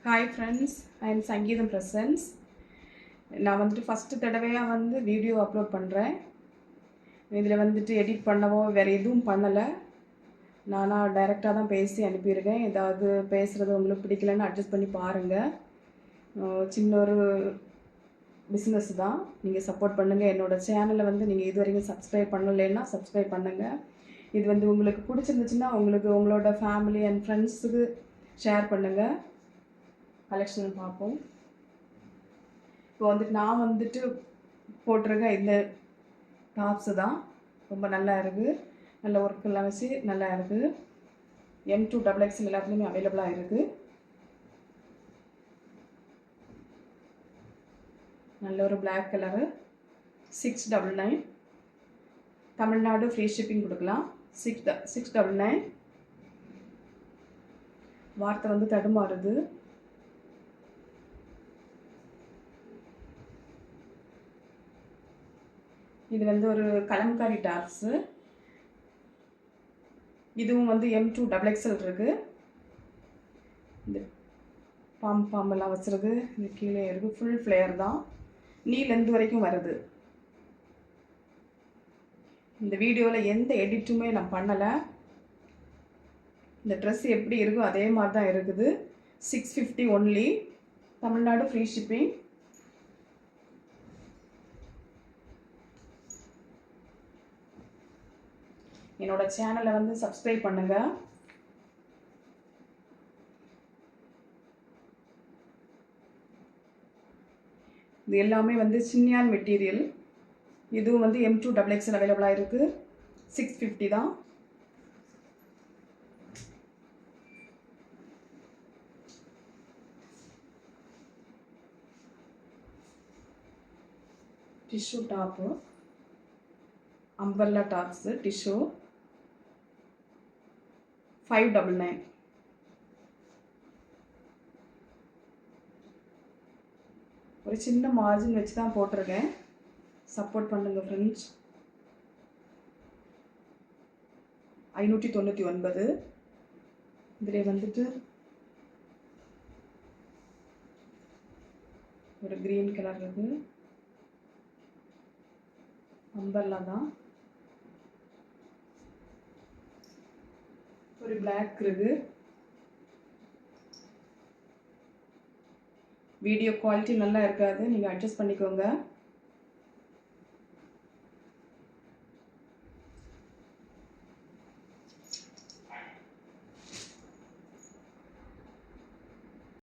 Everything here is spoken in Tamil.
ஹாய் ஃப்ரெண்ட்ஸ், ஐ எம் சங்கீதம் பிரசன்ஸ். நான் வந்துட்டு ஃபஸ்ட்டு தடவையாக வீடியோ அப்லோட் பண்ணுறேன். இதில் எடிட் பண்ணவோ வேறு எதுவும் பண்ணலை. நானாக டைரெக்டாக தான் பேசி அனுப்பியிருக்கேன். ஏதாவது பேசுகிறது உங்களுக்கு பிடிக்கலன்னு அட்ஜஸ்ட் பண்ணி பாருங்கள். சின்ன ஒரு பிஸ்னஸ் தான். நீங்கள் சப்போர்ட் பண்ணுங்கள். என்னோடய சேனலை நீங்கள் இது வரைக்கும் சப்ஸ்கிரைப் பண்ணலைன்னா சப்ஸ்கிரைப் பண்ணுங்கள். இது உங்களுக்கு பிடிச்சிருந்துச்சுன்னா உங்களோட ஃபேமிலி அண்ட் ஃப்ரெண்ட்ஸுக்கு ஷேர் பண்ணுங்கள். கலெக்ஷன் பார்ப்போம். இப்போ நான் போட்டிருக்க இந்த டாப்ஸு தான் ரொம்ப நல்லா இருக்குது. நல்ல ஒர்க்கெல்லாம் வச்சு நல்லா இருக்குது. M2 XXL எல்லாத்துலேயுமே அவைலபிளாக இருக்குது. நல்ல ஒரு black colour 699. Tamil Nadu free shipping கொடுக்கலாம். 699. வார்த்தை தடுமாறுது. இது ஒரு கலம்காரி டாப்ஸு. இதுவும் M2 XXL இருக்குது. இந்த பாம்பெல்லாம் வச்சுருக்கு. இது கீழே இருக்குது. ஃபுல் ஃப்ளேயர் தான். நீ லென்த் வரைக்கும் வருது. இந்த வீடியோவில் எந்த எடிட்டுமே நான் பண்ணலை. இந்த ட்ரெஸ் எப்படி இருக்கோ அதே மாதிரி தான் இருக்குது. 650 ஒன்லி. Tamil Nadu free shipping. என்னோட சேனலை சப்ஸ்கிரைப் பண்ணுங்கள். இது எல்லாமே சின்னியான் மெட்டீரியல். இதுவும் M2 XXL அவைலபிளாக இருக்குது. 650 தான். Tissue top, umbrella tops tissue 599. ஒரு சின்ன மார்ஜின் வச்சு தான் போட்டிருக்கேன். சப்போர்ட் பண்ணுங்கள் ஃப்ரெண்ட்ஸ். 599. இதில் ஒரு க்ரீன் கலர் இருக்குது. அம்பர்லா தான். ஒரு பிளாக் இருக்குது. வீடியோ குவாலிட்டி நல்லா இருக்காது, நீங்கள் அட்ஜஸ்ட் பண்ணிக்கோங்க.